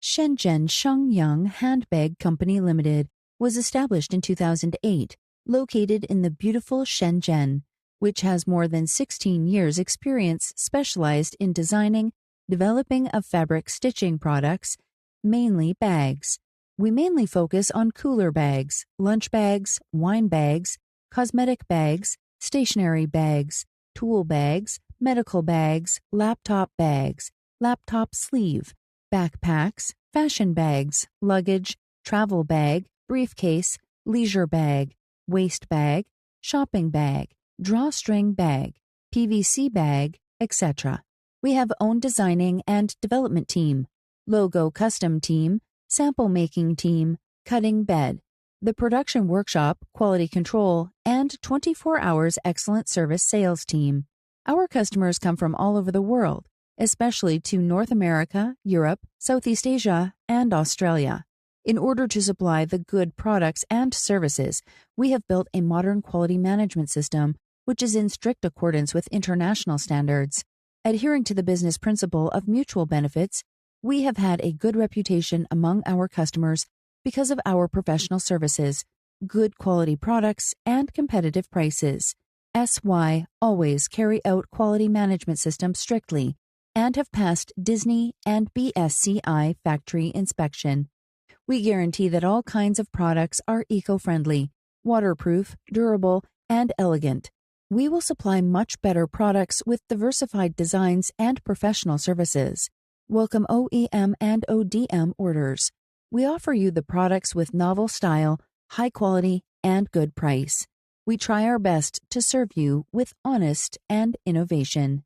Shenzhen Shengyang Handbag Company Limited was established in 2008, located in the beautiful Shenzhen, which has more than 16 years' experience specialized in designing, developing of fabric stitching products, mainly bags. We mainly focus on cooler bags, lunch bags, wine bags, cosmetic bags, stationery bags, tool bags, medical bags, laptop sleeve, backpacks, fashion bags, luggage, travel bag, briefcase, leisure bag, waist bag, shopping bag, drawstring bag, PVC bag, etc. We have own designing and development team, logo custom team, sample making team, cutting bed, the production workshop, quality control, and 24 hours excellent service sales team. Our customers come from all over the world, especially to North America, Europe, Southeast Asia, and Australia. In order to supply the good products and services, we have built a modern quality management system which is in strict accordance with international standards. Adhering to the business principle of mutual benefits, we have had a good reputation among our customers because of our professional services, good quality products, and competitive prices. SY always carry out quality management systems strictly and have passed Disney and BSCI factory inspection. We guarantee that all kinds of products are eco-friendly, waterproof, durable, and elegant. We will supply much better products with diversified designs and professional services. Welcome OEM and ODM orders. We offer you the products with novel style, high quality, and good price. We try our best to serve you with honest and innovation.